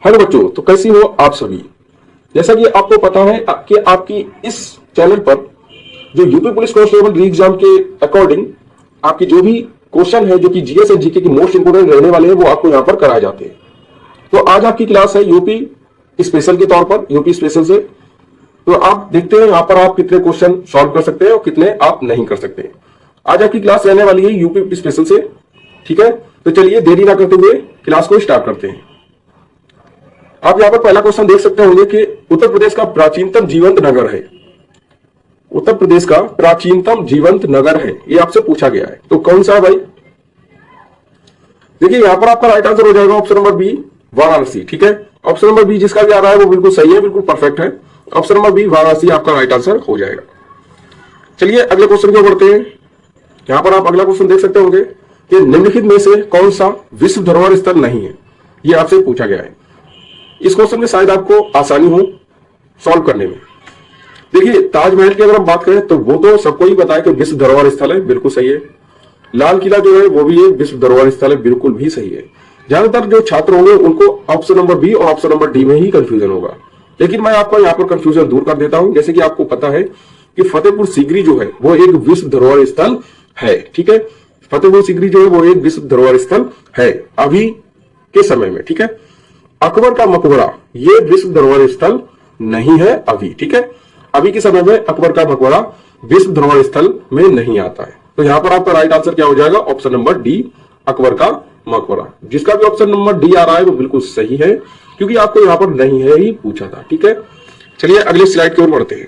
Hello बच्चों, तो कैसी हो आप सभी। जैसा कि आपको पता है कि आपकी इस चैनल पर जो यूपी पुलिस कांस्टेबल री एग्जाम के अकॉर्डिंग आपकी जो भी क्वेश्चन है जो कि जीएस एंड जीके की मोस्ट इंपोर्टेंट रहने वाले हैं वो आपको यहाँ पर कराए जाते हैं। तो आज आपकी क्लास है यूपी स्पेशल के तौर पर, यूपी स्पेशल से। तो आप देखते हैं यहाँ पर आप कितने क्वेश्चन सॉल्व कर सकते हैं और कितने आप नहीं कर सकते। आज आपकी क्लास रहने वाली है यूपी स्पेशल से, ठीक है। तो चलिए देरी ना करते हुए क्लास को स्टार्ट करते हैं। आप यहाँ पर पहला क्वेश्चन देख सकते होंगे कि उत्तर प्रदेश का प्राचीनतम जीवंत नगर है। उत्तर प्रदेश का प्राचीनतम जीवंत नगर है, ये आपसे पूछा गया है। तो कौन सा है भाई? देखिए यहाँ पर आपका राइट आंसर हो जाएगा ऑप्शन नंबर बी, वाराणसी। ठीक है, ऑप्शन नंबर बी जिसका भी आ रहा है वो बिल्कुल सही है, बिल्कुल परफेक्ट है। ऑप्शन नंबर बी वाराणसी आपका राइट आंसर हो जाएगा। चलिए अगले क्वेश्चन की ओर बढ़ते हैं। यहाँ पर आप अगला क्वेश्चन देख सकते होंगे कि निम्नलिखित में से कौन सा विश्व धरोहर स्थल नहीं है, ये आपसे पूछा गया है। इस क्वेश्चन में शायद आपको आसानी हो सॉल्व करने में। देखिए ताजमहल की अगर हम बात करें तो वो तो सबको ही पता है कि विश्व धरोहर स्थल है, बिल्कुल सही है। लाल किला जो है वो भी एक विश्व धरोहर स्थल है, बिल्कुल भी सही है। ज्यादातर जो छात्र होंगे उनको ऑप्शन नंबर बी और ऑप्शन नंबर डी में ही कंफ्यूजन होगा, लेकिन मैं आपको यहाँ पर कंफ्यूजन दूर कर देता हूं। जैसे कि आपको पता है कि फतेहपुर सीकरी जो है वो एक विश्व धरोहर स्थल है। ठीक है, फतेहपुर सीकरी जो है वो एक विश्व धरोहर स्थल है अभी के समय में। ठीक है, अकबर का मकबरा ये विश्व धरोहर स्थल नहीं है अभी। ठीक है, अभी के समय में अकबर का मकबरा विश्व धरोहर स्थल में नहीं आता है। तो यहां पर आपका राइट आंसर क्या हो जाएगा? ऑप्शन नंबर डी, अकबर का मकबरा। जिसका भी ऑप्शन नंबर डी आ रहा है वो बिल्कुल सही है, क्योंकि आपको यहां पर नहीं है ही पूछा था। ठीक है, चलिए अगली स्लाइड की ओर बढ़ते हैं।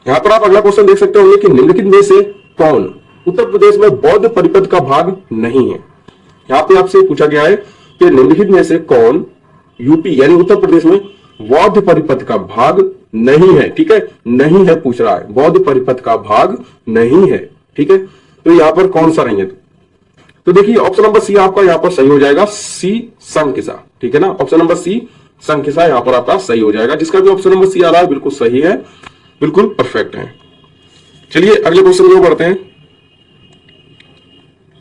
यहां पर आप अगला क्वेश्चन देख सकते होंगे कि निम्नलिखित में से कौन उत्तर प्रदेश में बौद्ध परिपथ का भाग नहीं है। यहां पे आपसे पूछा गया है कि निम्नलिखित में से कौन यूपी यानी उत्तर प्रदेश में बौद्ध परिपथ का भाग नहीं है। ठीक है, नहीं है पूछ रहा है, बौद्ध परिपथ का भाग नहीं है। ठीक है, तो यहां पर कौन सा नहीं है? तो देखिए ऑप्शन नंबर सी आपका यहां पर सही हो जाएगा, सी संकिसा। ठीक है ना, ऑप्शन नंबर सी संकिसा यहां पर आपका सही हो जाएगा। जिसका भी ऑप्शन नंबर सी आ रहा है बिल्कुल सही है, बिल्कुल परफेक्ट है। चलिए अगले क्वेश्चन की ओर बढ़ते हैं।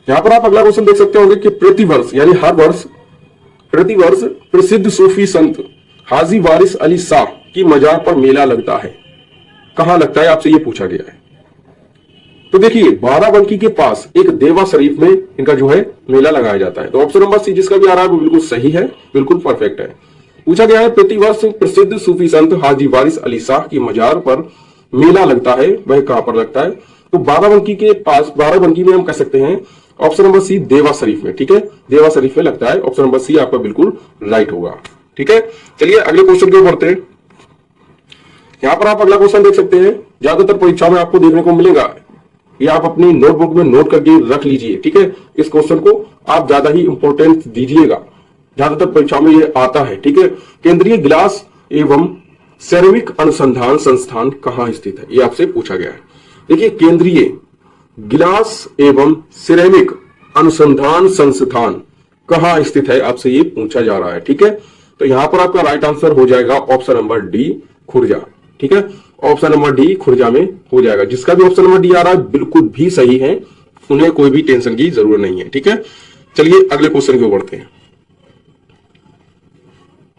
यहां पर आप अगला क्वेश्चन देख सकते होंगे कि प्रतिवर्ष यानी हर वर्ष प्रतिवर्ष प्रसिद्ध सूफी संत हाजी वारिस अली शाह की मजार पर मेला लगता है। कहां लगता है आपसे ये पूछा गया है। तो देखिए बाराबंकी के पास एक देवा शरीफ में इनका जो है मेला लगाया जाता है। तो ऑप्शन नंबर सी जिसका भी आ रहा है वो बिल्कुल सही है, बिल्कुल परफेक्ट है। पूछा गया है प्रतिवर्ष प्रसिद्ध सूफी संत हाजी वारिस अली शाह की मजार पर मेला लगता है, वह कहां पर लगता है? तो बाराबंकी के पास, बाराबंकी में हम कह सकते हैं ऑप्शन नंबर सी देवा शरीफ में। ठीक है, देवा शरीफ में लगता है। ऑप्शन नंबर सी आपका बिल्कुल राइट होगा। ठीक है, चलिए अगले क्वेश्चन की ओर बढ़ते हैं। यहां पर आप अगला क्वेश्चन देख सकते हैं, ज्यादातर परीक्षा में आपको देखने को मिलेगा, ये आप अपनी नोटबुक में नोट करके रख लीजिए। ठीक है, इस क्वेश्चन को आप ज्यादा ही इंपॉर्टेंस दीजिएगा, ज्यादातर परीक्षा में ये आता है। ठीक है, केंद्रीय गिलास एवं सिरेमिक अनुसंधान संस्थान कहां स्थित है, ये आपसे पूछा गया है। देखिए केंद्रीय गिलास एवं सिरेमिक अनुसंधान संस्थान कहां स्थित है, आपसे ये पूछा जा रहा है। ठीक है, तो यहां पर आपका राइट आंसर हो जाएगा ऑप्शन नंबर डी, खुर्जा। ठीक है, ऑप्शन नंबर डी खुर्जा में हो जाएगा। जिसका भी ऑप्शन नंबर डी आ रहा है बिल्कुल भी सही है, उन्हें कोई भी टेंशन की जरूरत नहीं है। ठीक है, चलिए अगले क्वेश्चन की ओर बढ़ते हैं।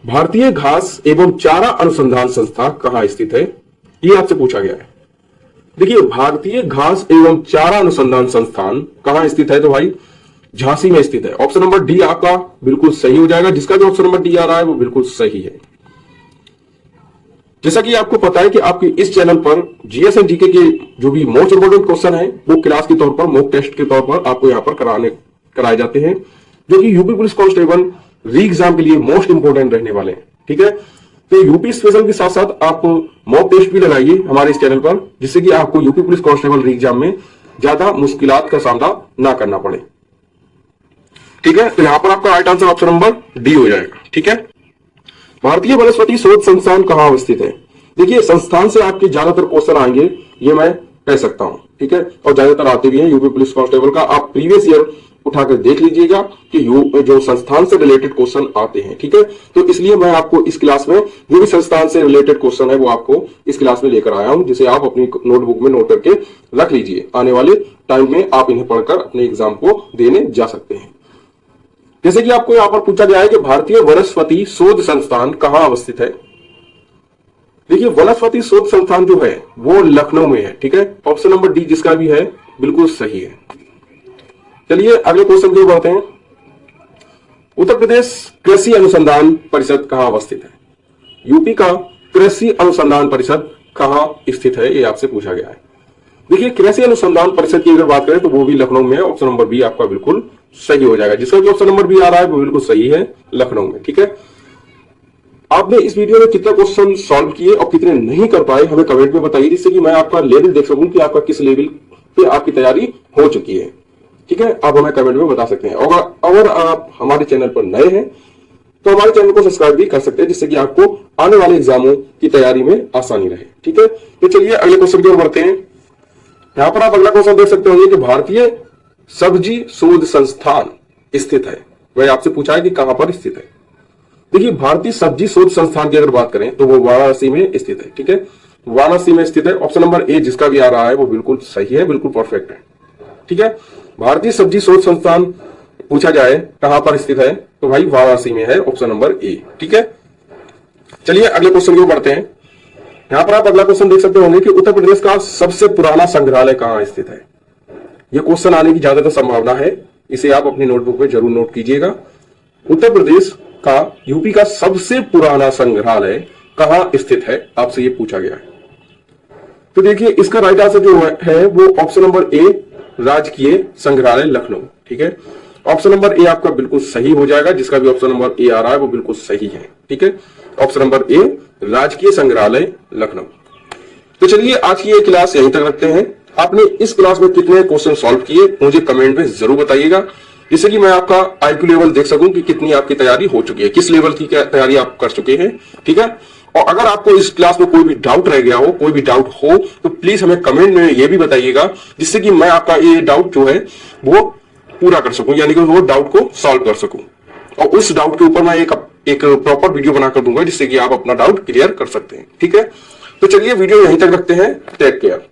भारतीय घास एवं चारा अनुसंधान संस्था कहां स्थित है, ये आपसे पूछा गया है। देखिए भारतीय घास एवं चारा अनुसंधान संस्थान कहां स्थित है? तो भाई झांसी में स्थित है। ऑप्शन नंबर डी आपका बिल्कुल सही हो जाएगा। जिसका भी ऑप्शन नंबर डी आ रहा है वो बिल्कुल सही है। जैसा कि आपको पता है कि आपके इस चैनल पर जीएस एंड जीके के जो भी मोस्ट इंपोर्टेंट क्वेश्चन है वो क्लास के तौर पर, मॉक टेस्ट के तौर पर आपको यहाँ पर कराए जाते हैं, जो कि यूपी पुलिस कांस्टेबल री एग्जाम के लिए मोस्ट इंपोर्टेंट रहने वाले हैं। ठीक है, तो यूपी स्पेशल के साथ साथ आप मॉक टेस्ट भी लगाइए हमारे इस चैनल पर, जिससे कि आपको यूपी पुलिस कांस्टेबल री एग्जाम में ज्यादा मुश्किलात का सामना ना करना पड़े। ठीक है, तो यहां पर आपका right answer option number D हो जाएगा। ठीक है, भारतीय वनस्पति शोध संस्थान कहां अवस्थित है? देखिए संस्थान से आपके ज्यादातर क्वेश्चन आएंगे, ये मैं कह सकता हूं। ठीक है, और ज्यादातर आते भी हैं यूपी पुलिस कांस्टेबल का। आप प्रीवियस ईयर उठाकर देख लीजिएगा कि जो संस्थान से रिलेटेड क्वेश्चन आते हैं। ठीक है, तो इसलिए मैं आपको इस क्लास में जो भी संस्थान से रिलेटेड क्वेश्चन है वो आपको इस क्लास में लेकर आया हूं, जिसे आप अपनी नोटबुक में नोट करके रख लीजिए। आने वाले टाइम में आप इन्हें पढ़कर अपने एग्जाम को देने जा सकते हैं। जैसे कि आपको यहां पर पूछा गया है कि भारतीय वनस्पति शोध संस्थान कहां अवस्थित है। देखिए वनस्पति शोध संस्थान जो है वो लखनऊ में है, ठीक है। ऑप्शन नंबर डी जिसका भी है बिल्कुल सही है। चलिए अगले क्वेश्चन की ओर बढ़ते हैं। उत्तर प्रदेश कृषि अनुसंधान परिषद कहां अवस्थित है। यूपी का कृषि अनुसंधान परिषद कहां स्थित है, ये आपसे पूछा गया है। देखिए कृषि अनुसंधान परिषद की अगर बात करें तो वो भी लखनऊ में है। ऑप्शन नंबर बी आपका बिल्कुल सही हो जाएगा। जिसका भी ऑप्शन नंबर बी आ रहा है वो बिल्कुल सही है, लखनऊ में, ठीक है। आपने इस वीडियो में कितना क्वेश्चन सॉल्व किए और कितने नहीं कर पाए हमें कमेंट में बताइए, जिससे कि मैं आपका लेवल देख सकूं कि आपका किस लेवल पे आपकी तैयारी हो चुकी है, ठीक है। आप हमें कमेंट में बता सकते हैं। अगर आप हमारे चैनल पर नए हैं तो हमारे चैनल को सब्सक्राइब भी कर सकते हैं, जिससे कि आपको आने वाले एग्जामों की तैयारी में आसानी रहे, ठीक है। तो चलिए अगले क्वेश्चन की ओर बढ़ते हैं। यहां पर आप अगला क्वेश्चन देख सकते होंगे कि भारतीय सब्जी शोध संस्थान स्थित है। वह आपसे पूछा है कि कहां पर स्थित है। देखिए भारतीय सब्जी शोध संस्थान की अगर बात करें तो वो वाराणसी में स्थित है, ठीक है। वाराणसी में स्थित है। ऑप्शन नंबर ए जिसका भी आ रहा है वो बिल्कुल सही है, बिल्कुल परफेक्ट है, ठीक है। भारतीय सब्जी शोध संस्थान पूछा जाए कहां पर स्थित है तो भाई वाराणसी में है, ऑप्शन नंबर ए, ठीक है। चलिए अगले क्वेश्चन की ओर बढ़ते हैं। यहां पर आप अगला क्वेश्चन देख सकते होंगे कि उत्तर प्रदेश का सबसे पुराना संग्रहालय कहां स्थित है। यह क्वेश्चन आने की ज्यादातर संभावना है, इसे आप अपनी नोटबुक में जरूर नोट कीजिएगा। उत्तर प्रदेश का यूपी का सबसे पुराना संग्रहालय कहां स्थित है, आपसे यह पूछा गया है। तो देखिए इसका राइट आंसर जो है वो ऑप्शन नंबर ए राजकीय संग्रहालय लखनऊ, ठीक है। ऑप्शन नंबर ए आपका बिल्कुल सही हो जाएगा। जिसका भी ऑप्शन नंबर ए आ रहा है वो बिल्कुल सही है, ठीक है। ऑप्शन नंबर ए राजकीय संग्रहालय लखनऊ। तो चलिए आज की ये क्लास यहीं तक रखते हैं। आपने इस क्लास में कितने क्वेश्चन सॉल्व किए मुझे कमेंट में जरूर बताइएगा, जिससे कि मैं आपका आईक्यू लेवल देख सकूं कि कितनी आपकी तैयारी हो चुकी है, किस लेवल की तैयारी आप कर चुके हैं, ठीक है। और अगर आपको इस क्लास में कोई भी डाउट रह गया हो, कोई भी डाउट हो तो प्लीज हमें कमेंट में ये भी बताइएगा, जिससे कि मैं आपका ये डाउट जो है वो पूरा कर सकूं, यानी कि वो डाउट को सॉल्व कर सकूं। और उस डाउट के ऊपर मैं एक प्रॉपर वीडियो बनाकर दूंगा, जिससे कि आप अपना डाउट क्लियर कर सकते हैं, ठीक है। तो चलिए वीडियो यहीं तक रखते हैं। Take care.